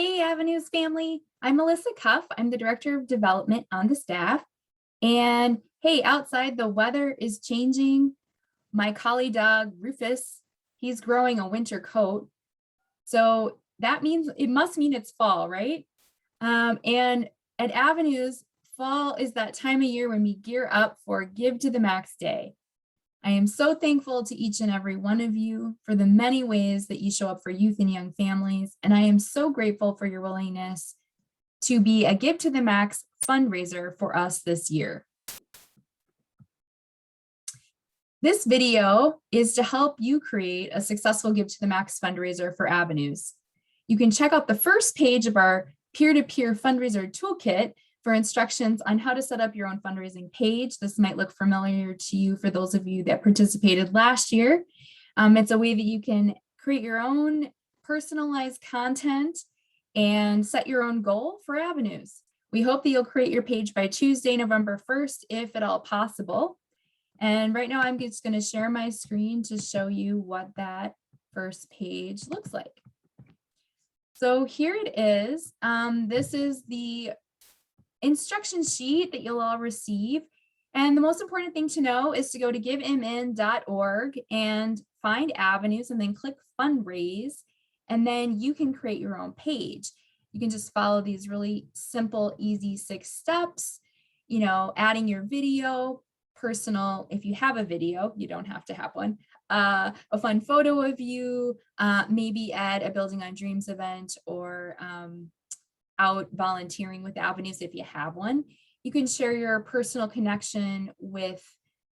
Hey, Avenues family. I'm Melissa Cuff. I'm the Director of Development on the staff. And hey, outside the weather is changing. My collie dog, Rufus, he's growing a winter coat. So that means it must mean it's fall, right? And at Avenues, fall is that time of year when we gear up for Give to the Max Day. I am so thankful to each and every one of you for the many ways that you show up for youth and young families. And I am so grateful for your willingness to be a Give to the Max fundraiser for us this year. This video is to help you create a successful Give to the Max fundraiser for Avenues. You can check out the first page of our peer-to-peer fundraiser toolkit for instructions on how to set up your own fundraising page. This might look familiar to you for those of you that participated last year. It's a way that you can create your own personalized content and set your own goal for Avenues. We hope that you'll create your page by Tuesday, November 1st, if at all possible. And right now I'm just going to share my screen to show you what that first page looks like. So here it is. This is the instruction sheet that you'll all receive. And the most important thing to know is to go to givemn.org and find Avenues and then click fundraise. And then you can create your own page. You can just follow these really simple, easy 6 steps, adding your video, personal, if you have a video, you don't have to have one, a fun photo of you, maybe add a Building on Dreams event or out volunteering with Avenues if you have one. You can share your personal connection with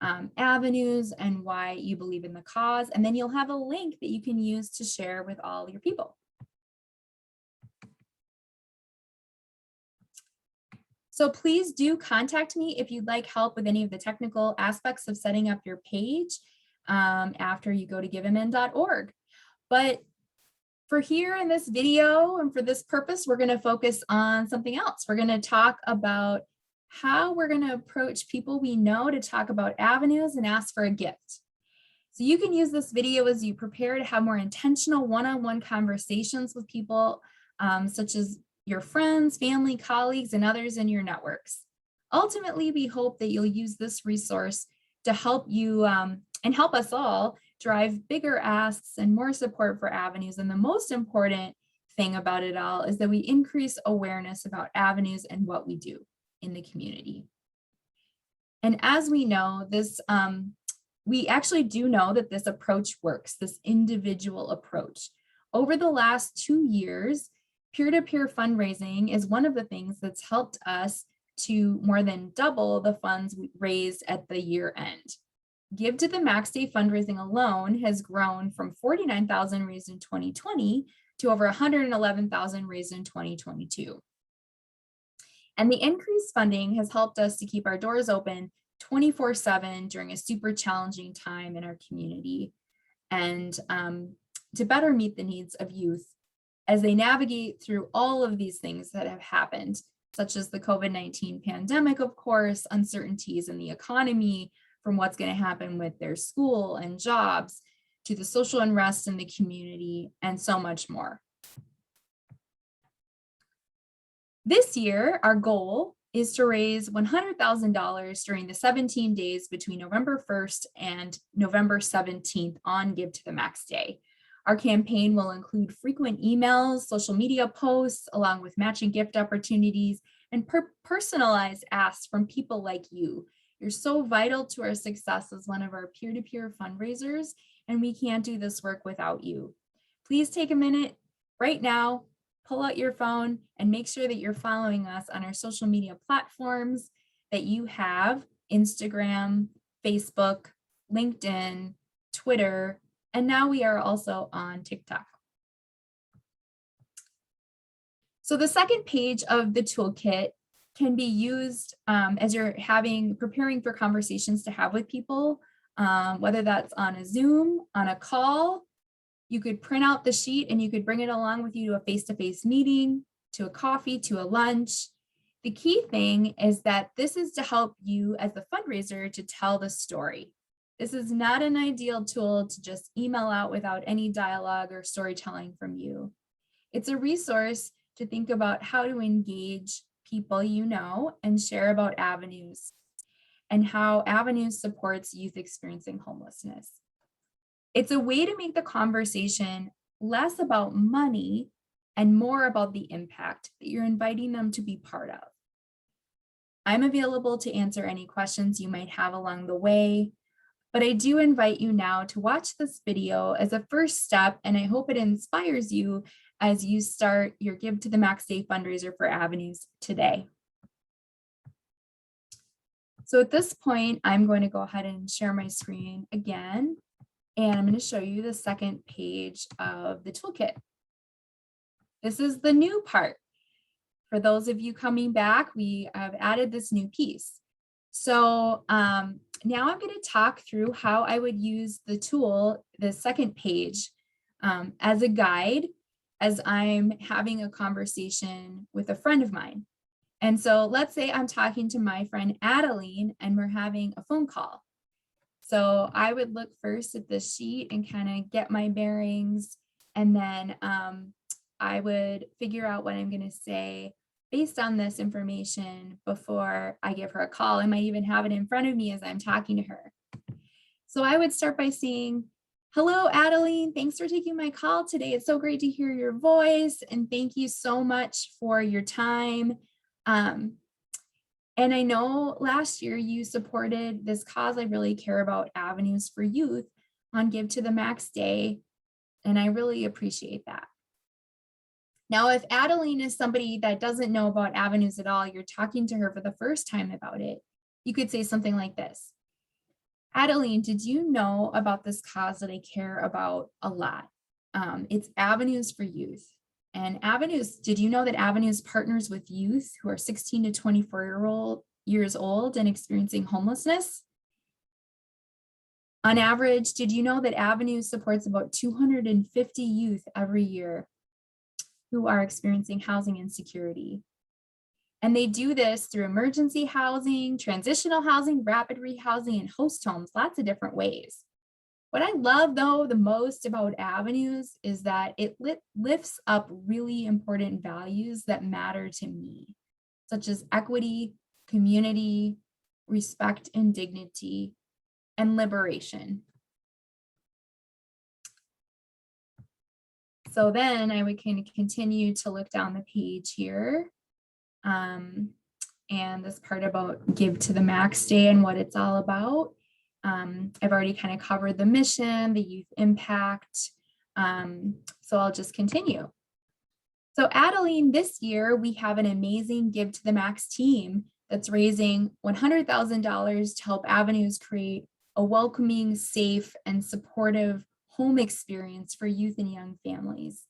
Avenues and why you believe in the cause, and then you'll have a link that you can use to share with all your people. So please do contact me if you'd like help with any of the technical aspects of setting up your page after you go to givemn.org. But for here in this video and for this purpose, we're going to focus on something else. We're going to talk about how we're going to approach people we know to talk about Avenues and ask for a gift. So you can use this video as you prepare to have more intentional one-on-one conversations with people such as your friends, family, colleagues, and others in your networks. Ultimately, we hope that you'll use this resource to help you and help us all drive bigger asks and more support for Avenues. And the most important thing about it all is that we increase awareness about Avenues and what we do in the community. And as we know, we actually do know that this approach works, this individual approach. Over the last 2 years, peer-to-peer fundraising is one of the things that's helped us to more than double the funds we raised at the year end. Give to the Max Day fundraising alone has grown from 49,000 raised in 2020 to over 111,000 raised in 2022. And the increased funding has helped us to keep our doors open 24/7 during a super challenging time in our community and to better meet the needs of youth as they navigate through all of these things that have happened, such as the COVID-19 pandemic, of course, uncertainties in the economy, from what's going to happen with their school and jobs, to the social unrest in the community, and so much more. This year, our goal is to raise $100,000 during the 17 days between November 1st and November 17th on Give to the Max Day. Our campaign will include frequent emails, social media posts, along with matching gift opportunities and personalized asks from people like you. You're so vital to our success as one of our peer-to-peer fundraisers, and we can't do this work without you. Please take a minute right now, pull out your phone, and make sure that you're following us on our social media platforms that you have: Instagram, Facebook, LinkedIn, Twitter, and now we are also on TikTok. So the second page of the toolkit can be used as you're preparing for conversations to have with people, whether that's on a Zoom, on a call. You could print out the sheet and you could bring it along with you to a face-to-face meeting, to a coffee, to a lunch. The key thing is that this is to help you as the fundraiser to tell the story. This is not an ideal tool to just email out without any dialogue or storytelling from you. It's a resource to think about how to engage people you know and share about Avenues and how Avenues supports youth experiencing homelessness. It's a way to make the conversation less about money and more about the impact that you're inviting them to be part of. I'm available to answer any questions you might have along the way, but I do invite you now to watch this video as a first step, and I hope it inspires you as you start your Give to the Max Day fundraiser for Avenues today. So at this point, I'm going to go ahead and share my screen again, and I'm going to show you the second page of the toolkit. This is the new part. For those of you coming back, we have added this new piece. So now I'm going to talk through how I would use the tool, the second page, as a guide as I'm having a conversation with a friend of mine. And so let's say I'm talking to my friend Adeline and we're having a phone call. So I would look first at the sheet and kind of get my bearings, and then I would figure out what I'm going to say based on this information before I give her a call. I might even have it in front of me as I'm talking to her. So I would start by saying, hello, Adeline, thanks for taking my call today. It's so great to hear your voice, and thank you so much for your time. And I know last year you supported this cause I really care about, Avenues for Youth, on Give to the Max Day, and I really appreciate that. Now, if Adeline is somebody that doesn't know about Avenues at all, you're talking to her for the first time about it, you could say something like this. Adeline, did you know about this cause that I care about a lot? It's Avenues for Youth. And Avenues, did you know that Avenues partners with youth who are 16 to 24 years old and experiencing homelessness? On average, did you know that Avenues supports about 250 youth every year who are experiencing housing insecurity? And they do this through emergency housing, transitional housing, rapid rehousing, and host homes, lots of different ways. What I love, though, the most about Avenues is that it lifts up really important values that matter to me, such as equity, community, respect and dignity, and liberation. So then I would kind of continue to look down the page here. And this part about Give to the Max Day and what it's all about. I've already kind of covered the mission, the youth impact. So I'll just continue. So Adeline, this year we have an amazing Give to the Max team that's raising $100,000 to help Avenues create a welcoming, safe, and supportive home experience for youth and young families.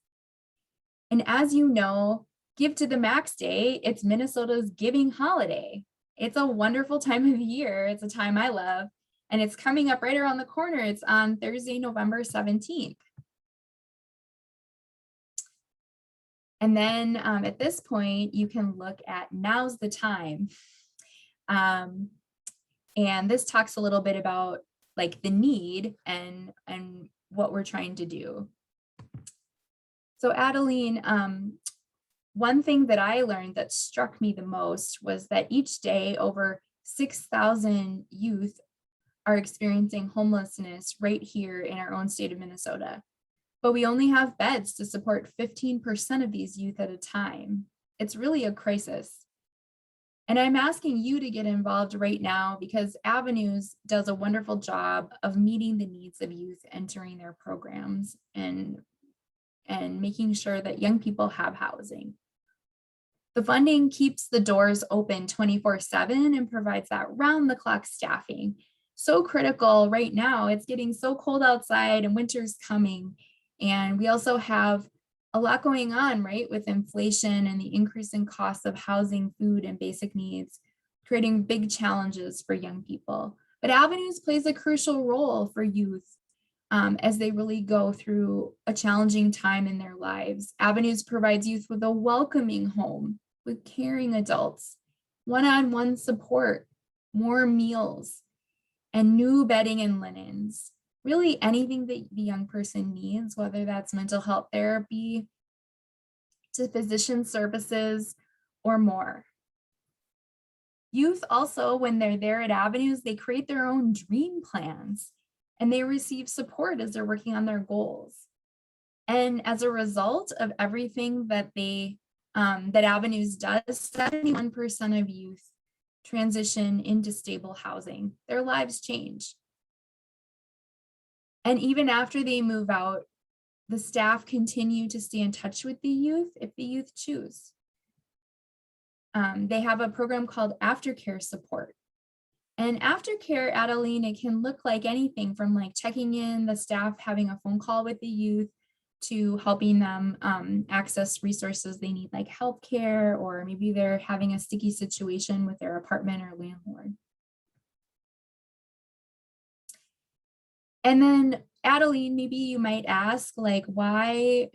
And as you know, Give to the Max Day, it's Minnesota's giving holiday. It's a wonderful time of year. It's a time I love. And it's coming up right around the corner. It's on Thursday, November 17th. And then at this point, you can look at now's the time. And this talks a little bit about like the need and what we're trying to do. So Adeline, one thing that I learned that struck me the most was that each day over 6,000 youth are experiencing homelessness right here in our own state of Minnesota. But we only have beds to support 15% of these youth at a time. It's really a crisis. And I'm asking you to get involved right now because Avenues does a wonderful job of meeting the needs of youth entering their programs and making sure that young people have housing. The funding keeps the doors open 24/7 and provides that round-the-clock staffing. So critical right now. It's getting so cold outside and winter's coming. And we also have a lot going on, right, with inflation and the increase in costs of housing, food, and basic needs, creating big challenges for young people. But Avenues plays a crucial role for youth as they really go through a challenging time in their lives. Avenues provides youth with a welcoming home, with caring adults, one-on-one support, more meals, and new bedding and linens. Really anything that the young person needs, whether that's mental health therapy, to physician services, or more. Youth also, when they're there at Avenues, they create their own dream plans and they receive support as they're working on their goals. And as a result of everything that that Avenues does, 71% of youth transition into stable housing. Their lives change. And even after they move out, the staff continue to stay in touch with the youth if the youth choose. They have a program called aftercare support. And aftercare, Adeline, it can look like anything from like checking in, the staff having a phone call with the youth, to helping them access resources they need, like healthcare, or maybe they're having a sticky situation with their apartment or landlord. And then Adeline, maybe you might ask, like, what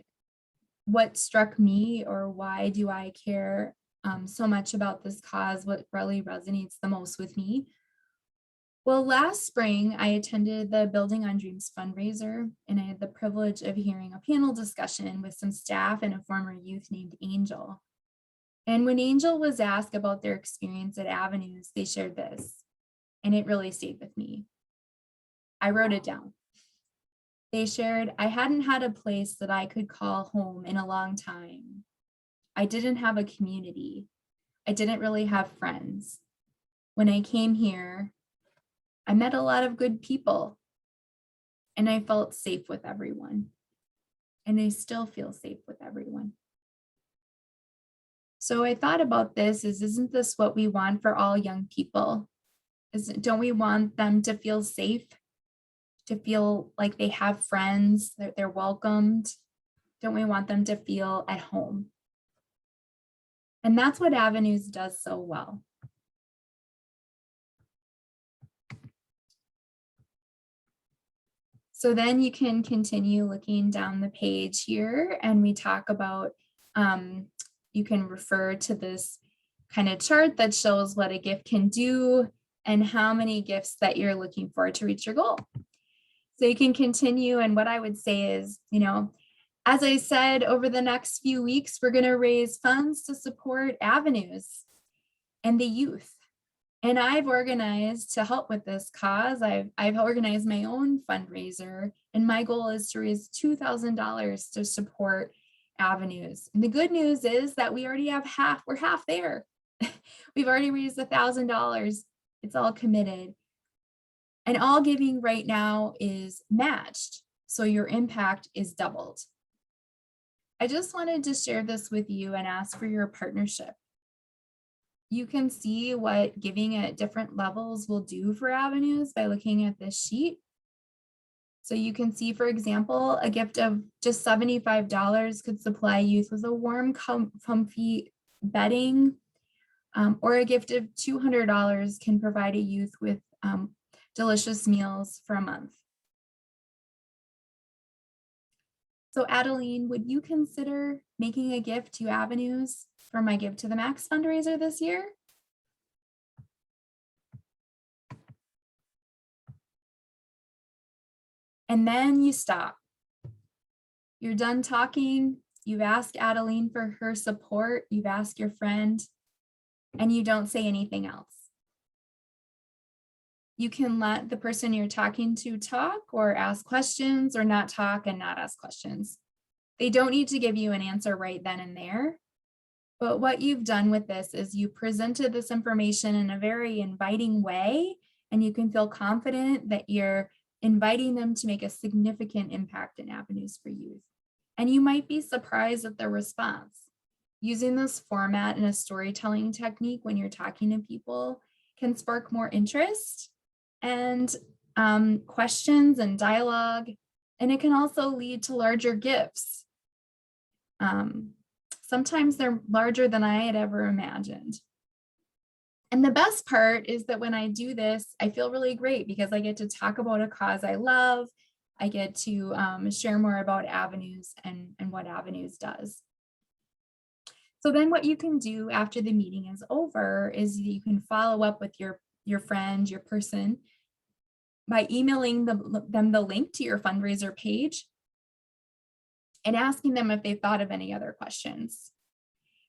struck me, or why do I care so much about this cause? What really resonates the most with me? Well, last spring, I attended the Building on Dreams fundraiser, and I had the privilege of hearing a panel discussion with some staff and a former youth named Angel. And when Angel was asked about their experience at Avenues, they shared this, and it really stayed with me. I wrote it down. They shared, I hadn't had a place that I could call home in a long time. I didn't have a community. I didn't really have friends. When I came here, I met a lot of good people, and I felt safe with everyone. And I still feel safe with everyone. So I thought about this isn't this what we want for all young people? Don't we want them to feel safe, to feel like they have friends, that they're welcomed? Don't we want them to feel at home? And that's what Avenues does so well. So then you can continue looking down the page here, and we talk about, you can refer to this kind of chart that shows what a gift can do and how many gifts that you're looking for to reach your goal. So you can continue, and what I would say is, as I said, over the next few weeks, we're going to raise funds to support Avenues and the youth. And I've organized to help with this cause. I've organized my own fundraiser, and my goal is to raise $2,000 to support Avenues. And the good news is that we already have we're half there. We've already raised $1,000. It's all committed. And all giving right now is matched, so your impact is doubled. I just wanted to share this with you and ask for your partnership. You can see what giving at different levels will do for Avenues by looking at this sheet. So you can see, for example, a gift of just $75 could supply youth with a warm, comfy bedding, or a gift of $200 can provide a youth with delicious meals for a month. So Adeline, would you consider making a gift to Avenues for my Give to the Max fundraiser this year? And then you stop. You're done talking. You've asked Adeline for her support. You've asked your friend, and you don't say anything else. You can let the person you're talking to talk, or ask questions, or not talk and not ask questions. They don't need to give you an answer right then and there. But what you've done with this is you presented this information in a very inviting way, and you can feel confident that you're inviting them to make a significant impact in Avenues for Youth. And you might be surprised at their response. Using this format and a storytelling technique when you're talking to people can spark more interest and questions and dialogue, and it can also lead to larger gifts. Sometimes they're larger than I had ever imagined. And the best part is that when I do this, I feel really great because I get to talk about a cause I love. I get to share more about Avenues and what Avenues does. So then what you can do after the meeting is over is you can follow up with your friend, your person, by emailing them the link to your fundraiser page. and asking them if they thought of any other questions.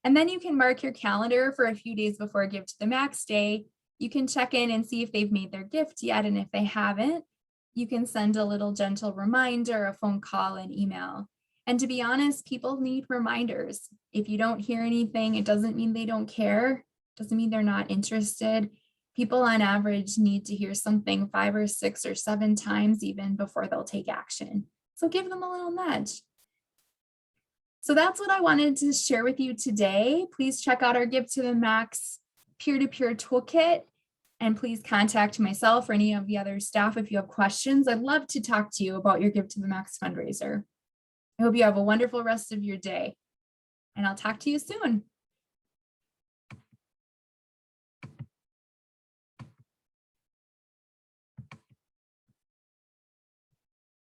And then you can mark your calendar for a few days before Give to the Max Day. You can check in and see if they've made their gift yet. And if they haven't, you can send a little gentle reminder, a phone call, an email. And to be honest, people need reminders. If you don't hear anything, it doesn't mean they don't care. It doesn't mean they're not interested. People on average need to hear something 5 or 6 or 7 times even before they'll take action. So give them a little nudge. So that's what I wanted to share with you today. Please check out our Give to the Max peer-to-peer toolkit, and please contact myself or any of the other staff if you have questions. I'd love to talk to you about your Give to the Max fundraiser. I hope you have a wonderful rest of your day, and I'll talk to you soon.